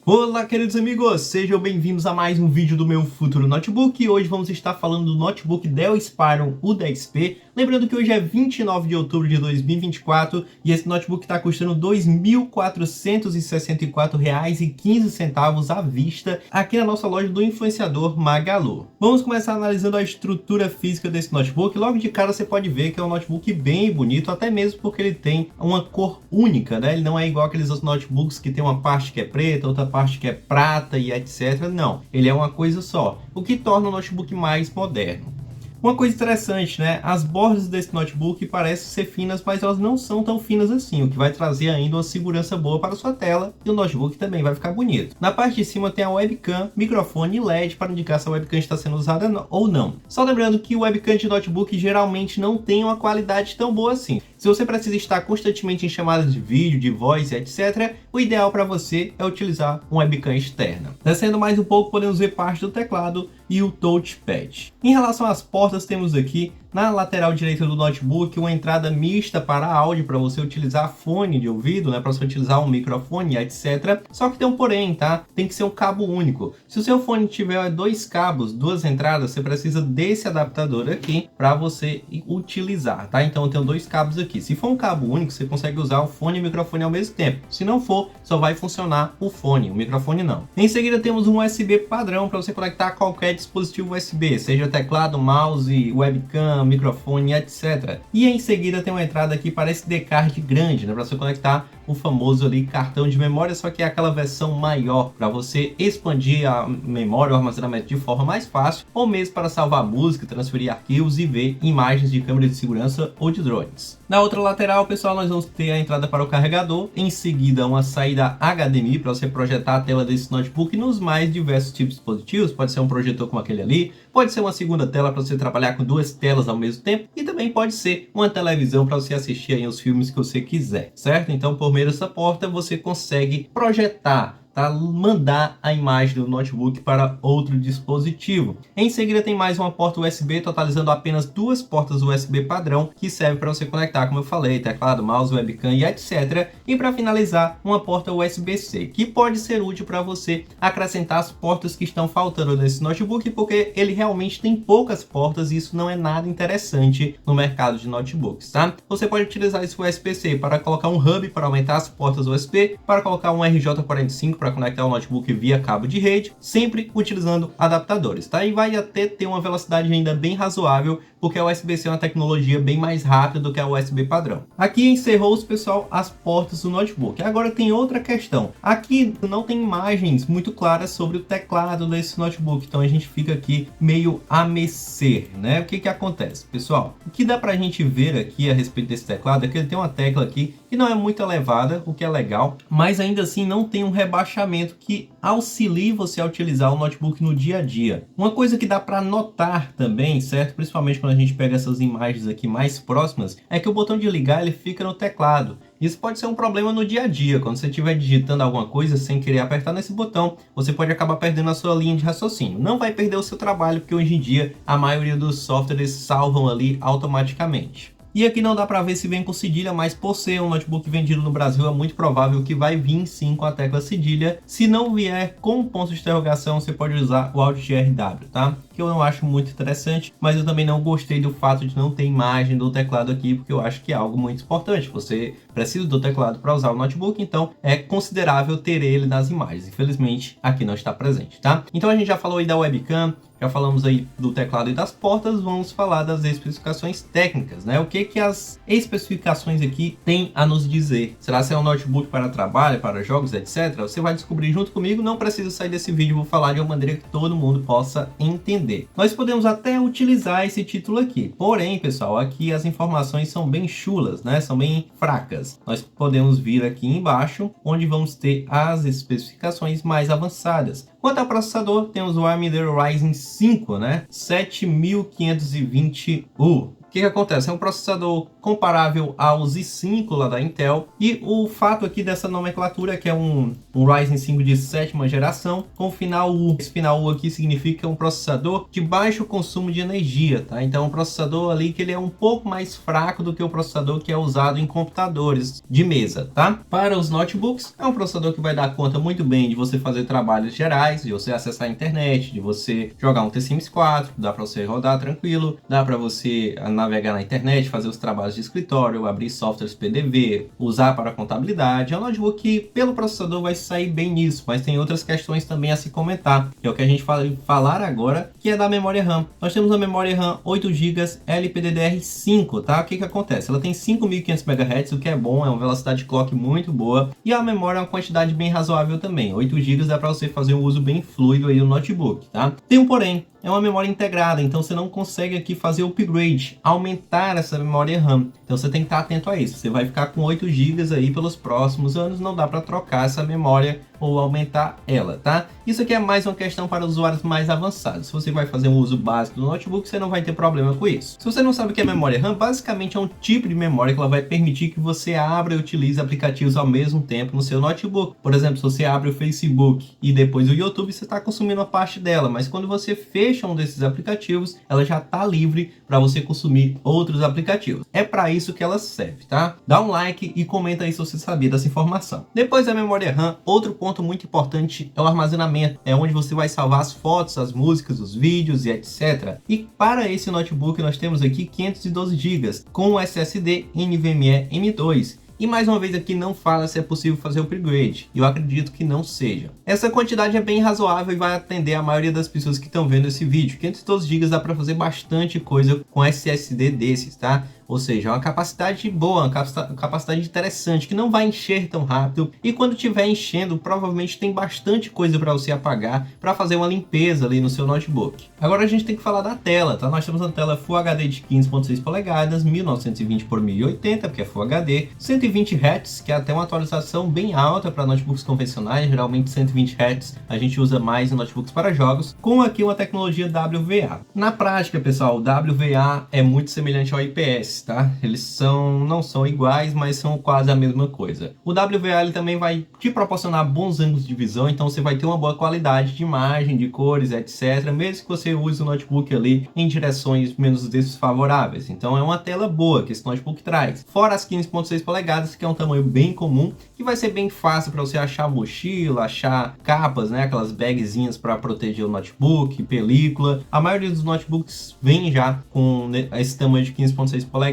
Olá, queridos amigos, sejam bem-vindos a mais um vídeo do meu futuro notebook. E hoje vamos estar falando do notebook Dell Inspiron U10P. Lembrando que hoje é 29 de outubro de 2024 e esse notebook está custando R$ 2.464,15 à vista aqui na nossa loja do influenciador Magalu. Vamos começar analisando a estrutura física desse notebook. Logo de cara você pode ver que é um notebook bem bonito, até mesmo porque ele tem uma cor única, né? Ele não é igual aqueles outros notebooks que tem uma parte que é preta, outra parte que é prata e etc. Não, ele é uma coisa só, o que torna o notebook mais moderno. Uma coisa interessante, né? As bordas desse notebook parecem ser finas, mas elas não são tão finas assim, o que vai trazer ainda uma segurança boa para a sua tela e o notebook também vai ficar bonito. Na parte de cima tem a webcam, microfone e LED para indicar se a webcam está sendo usada ou não. Só lembrando que o webcam de notebook geralmente não tem uma qualidade tão boa assim. Se você precisa estar constantemente em chamadas de vídeo, de voz, etc., o ideal para você é utilizar uma webcam externa. Descendo mais um pouco, podemos ver parte do teclado e o touchpad. Em relação às portas, temos aqui na lateral direita do notebook uma entrada mista para áudio, para você utilizar fone de ouvido, né, para você utilizar um microfone, etc. Só que tem um porém, tá? Tem que ser um cabo único. Se o seu fone tiver dois cabos, duas entradas, você precisa desse adaptador aqui para você utilizar, tá? Então eu tenho dois cabos aqui. Se for um cabo único, você consegue usar o fone e o microfone ao mesmo tempo. Se não for, só vai funcionar o fone, o microfone não. Em seguida temos um USB padrão para você conectar a qualquer dispositivo USB, seja teclado, mouse, webcam, microfone, etc. E em seguida tem uma entrada aqui para SD card grande, né, para você conectar o famoso ali cartão de memória, só que é aquela versão maior para você expandir a memória, o armazenamento de forma mais fácil, ou mesmo para salvar música, transferir arquivos e ver imagens de câmera de segurança ou de drones. Na outra lateral, pessoal, nós vamos ter a entrada para o carregador, em seguida uma saída HDMI para você projetar a tela desse notebook nos mais diversos tipos de dispositivos. Pode ser um projetor como aquele ali, pode ser uma segunda tela para você trabalhar com duas telas ao mesmo tempo e também pode ser uma televisão para você assistir aí os filmes que você quiser, certo? Então, por meio dessa porta, você consegue projetar, tá? Mandar a imagem do notebook para outro dispositivo. Em seguida tem mais uma porta USB, totalizando apenas duas portas USB padrão, que serve para você conectar, como eu falei, teclado, mouse, webcam e etc. E para finalizar, uma porta USB-C, que pode ser útil para você acrescentar as portas que estão faltando nesse notebook, porque ele realmente tem poucas portas e isso não é nada interessante no mercado de notebooks, tá? Você pode utilizar esse USB-C para colocar um hub para aumentar as portas USB, para colocar um RJ45 para conectar o notebook via cabo de rede, sempre utilizando adaptadores, tá? E vai até ter uma velocidade ainda bem razoável, porque a USB-C é uma tecnologia bem mais rápida do que a USB padrão. Aqui encerrou-se, pessoal, as portas do notebook. Agora tem outra questão. Aqui não tem imagens muito claras sobre o teclado desse notebook, então a gente fica aqui meio a mercê, né? O que que acontece, pessoal? O que dá pra gente ver aqui a respeito desse teclado é que ele tem uma tecla aqui que não é muito elevada, o que é legal, mas ainda assim não tem um rebaixamento que auxilie você a utilizar o notebook no dia a dia. Uma coisa que dá para notar também, certo? Principalmente quando a gente pega essas imagens aqui mais próximas, é que o botão de ligar ele fica no teclado. Isso pode ser um problema no dia a dia, quando você estiver digitando alguma coisa sem querer apertar nesse botão, você pode acabar perdendo a sua linha de raciocínio. Não vai perder o seu trabalho, porque hoje em dia a maioria dos softwares salvam ali automaticamente. E aqui não dá para ver se vem com cedilha, mas por ser um notebook vendido no Brasil, é muito provável que vai vir sim com a tecla cedilha. Se não vier com ponto de interrogação, você pode usar o Alt GRW, tá? Que eu não acho muito interessante, mas eu também não gostei do fato de não ter imagem do teclado aqui, porque eu acho que é algo muito importante. Você precisa do teclado para usar o notebook, então é considerável ter ele nas imagens. Infelizmente, aqui não está presente, tá? Então a gente já falou aí da webcam, já falamos aí do teclado e das portas, vamos falar das especificações técnicas, né? O que as especificações aqui têm a nos dizer? Será que é um notebook para trabalho, para jogos, etc? Você vai descobrir junto comigo, não precisa sair desse vídeo, vou falar de uma maneira que todo mundo possa entender. Nós podemos até utilizar esse título aqui, porém, pessoal, aqui as informações são bem chulas, né? São bem fracas. Nós podemos vir aqui embaixo, onde vamos ter as especificações mais avançadas. Quanto ao processador, temos o AMD Ryzen 5, né? 7520U. O que acontece? É um processador comparável aos i5 lá da Intel, e o fato aqui dessa nomenclatura é que é um Ryzen 5 de 7ª geração com final U. Esse final U aqui significa um processador de baixo consumo de energia, tá? Então é um processador ali que ele é um pouco mais fraco do que o processador que é usado em computadores de mesa, tá? Para os notebooks, é um processador que vai dar conta muito bem de você fazer trabalhos gerais, de você acessar a internet, de você jogar um The Sims 4, dá para você rodar tranquilo, dá para você navegar na internet, fazer os trabalhos de escritório, abrir softwares PDV, usar para contabilidade. É um notebook que pelo processador vai sair bem nisso, mas tem outras questões também a se comentar, que é o que a gente vai falar agora, que é da memória RAM. Nós temos a memória RAM 8 GB LPDDR5, tá? O que acontece? Ela tem 5.500 MHz, o que é bom, é uma velocidade de clock muito boa, e a memória é uma quantidade bem razoável também. 8 GB dá para você fazer um uso bem fluido aí no notebook, tá? Tem um porém, é uma memória integrada, então você não consegue aqui fazer o upgrade, aumentar essa memória RAM. Então você tem que estar atento a isso. Você vai ficar com 8 GB aí pelos próximos anos, não dá para trocar essa memória ou aumentar ela, tá? Isso aqui é mais uma questão para usuários mais avançados. Se você vai fazer um uso básico do notebook, você não vai ter problema com isso. Se você não sabe o que é memória RAM, basicamente é um tipo de memória que ela vai permitir que você abra e utilize aplicativos ao mesmo tempo no seu notebook. Por exemplo, se você abre o Facebook e depois o YouTube, você está consumindo a parte dela, mas quando você fecha um desses aplicativos, ela já está livre para você consumir outros aplicativos. É para isso que ela serve, tá? Dá um like e comenta aí se você sabia dessa informação. Depois da memória RAM, outro ponto muito importante é o armazenamento. É onde você vai salvar as fotos, as músicas, os vídeos e etc. E para esse notebook nós temos aqui 512 GB com SSD NVMe M2. E mais uma vez aqui não fala se é possível fazer o upgrade. Eu acredito que não seja. Essa quantidade é bem razoável e vai atender a maioria das pessoas que estão vendo esse vídeo. 512 GB dá para fazer bastante coisa com SSD desses, tá? Ou seja, é uma capacidade boa, uma capacidade interessante, que não vai encher tão rápido. E quando estiver enchendo, provavelmente tem bastante coisa para você apagar, para fazer uma limpeza ali no seu notebook. Agora a gente tem que falar da tela, tá? Nós temos uma tela Full HD de 15.6 polegadas, 1920 por 1080, porque é Full HD, 120 Hz, que é até uma atualização bem alta para notebooks convencionais, geralmente 120 Hz a gente usa mais em notebooks para jogos, com aqui uma tecnologia WVA. Na prática, pessoal, o WVA é muito semelhante ao IPS, tá? Eles não são iguais, mas são quase a mesma coisa. O WVA ele também vai te proporcionar bons ângulos de visão, então você vai ter uma boa qualidade de imagem, de cores, etc. Mesmo que você use o notebook ali em direções menos desfavoráveis. Então é uma tela boa que esse notebook traz. Fora as 15.6 polegadas, que é um tamanho bem comum, que vai ser bem fácil para você achar mochila, achar capas, né? Aquelas bagzinhas para proteger o notebook, película. A maioria dos notebooks vem já com esse tamanho de 15.6 polegadas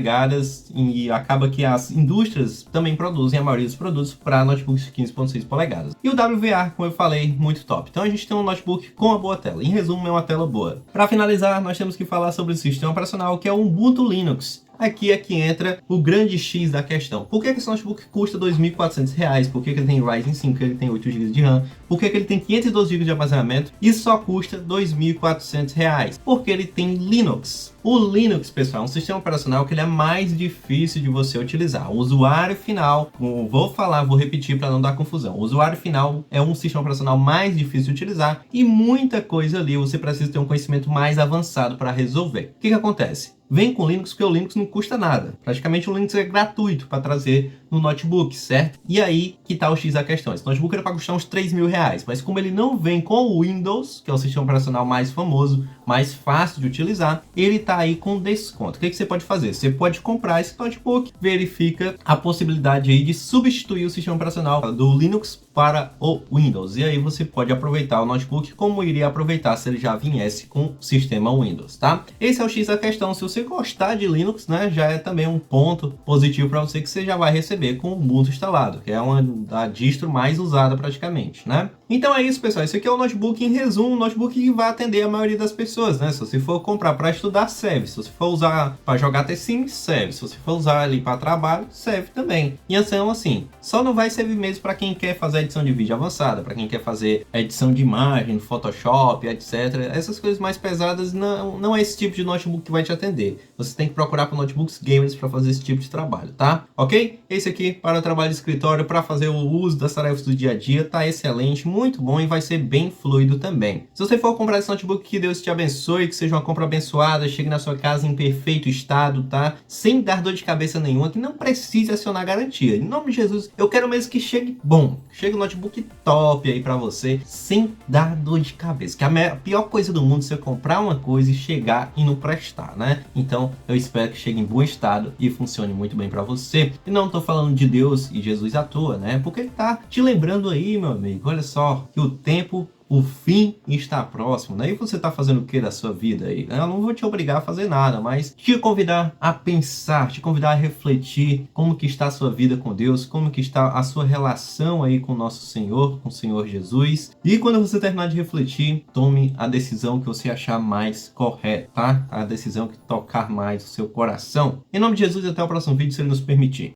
e acaba que as indústrias também produzem a maioria dos produtos para notebooks de 15.6 polegadas. E o WVA, como eu falei, muito top. Então a gente tem um notebook com uma boa tela. Em resumo, é uma tela boa. Para finalizar, nós temos que falar sobre o sistema operacional, que é o Ubuntu Linux. Aqui é que entra o grande X da questão. Por que esse notebook custa R$ 2.400? Por que ele tem Ryzen 5, ele tem 8 GB de RAM? Por que ele tem 512 GB de armazenamento e só custa R$ 2.400? Porque ele tem Linux. O Linux, pessoal, é um sistema operacional que ele é mais difícil de você utilizar. O usuário final, vou repetir para não dar confusão. O usuário final é um sistema operacional mais difícil de utilizar e muita coisa ali você precisa ter um conhecimento mais avançado para resolver. O que acontece? Vem com Linux, porque o Linux não custa nada. Praticamente o Linux é gratuito para trazer no notebook, certo? E aí que tá o X da questão. Esse notebook era para custar uns R$3.000, mas como ele não vem com o Windows, que é o sistema operacional mais famoso, mais fácil de utilizar, ele tá aí com desconto. O que você pode fazer? Você pode comprar esse notebook, verifica a possibilidade aí de substituir o sistema operacional do Linux para o Windows. E aí você pode aproveitar o notebook como iria aproveitar se ele já viesse com o sistema Windows, tá? Esse é o X da questão. Se você gostar de Linux, né, já é também um ponto positivo para você que você já vai receber com o Ubuntu instalado, que é a distro mais usada praticamente, né? Então é isso, pessoal. Esse aqui é o notebook em resumo, um notebook que vai atender a maioria das pessoas, né? Se você for comprar para estudar, serve. Se você for usar para jogar The Sims, serve. Se você for usar ali para trabalho, serve também. E assim, só não vai servir mesmo para quem quer fazer edição de vídeo avançada, para quem quer fazer edição de imagem, Photoshop, etc. Essas coisas mais pesadas não é esse tipo de notebook que vai te atender. você tem que procurar por notebooks gamers para fazer esse tipo de trabalho, tá? Ok? Esse aqui para o trabalho de escritório, para fazer o uso das tarefas do dia a dia, tá excelente, muito bom e vai ser bem fluido também. Se você for comprar esse notebook, que Deus te abençoe, que seja uma compra abençoada, chegue na sua casa em perfeito estado, tá? Sem dar dor de cabeça nenhuma, que não precise acionar garantia. Em nome de Jesus, eu quero mesmo que chegue bom, chegue um notebook top aí para você, sem dar dor de cabeça, que a pior coisa do mundo é você comprar uma coisa e chegar e não prestar, né? Então, eu espero que chegue em bom estado e funcione muito bem para você. E não tô falando de Deus e Jesus à toa, né? Porque ele tá te lembrando aí, meu amigo, olha só, que o tempo, o fim está próximo, né? E você tá fazendo o que da sua vida aí? Eu não vou te obrigar a fazer nada, mas te convidar a pensar, te convidar a refletir como que está a sua vida com Deus, como que está a sua relação aí com o nosso Senhor, com o Senhor Jesus. E quando você terminar de refletir, tome a decisão que você achar mais correta, tá? A decisão que tocar mais o seu coração. Em nome de Jesus, até o próximo vídeo, se ele nos permitir.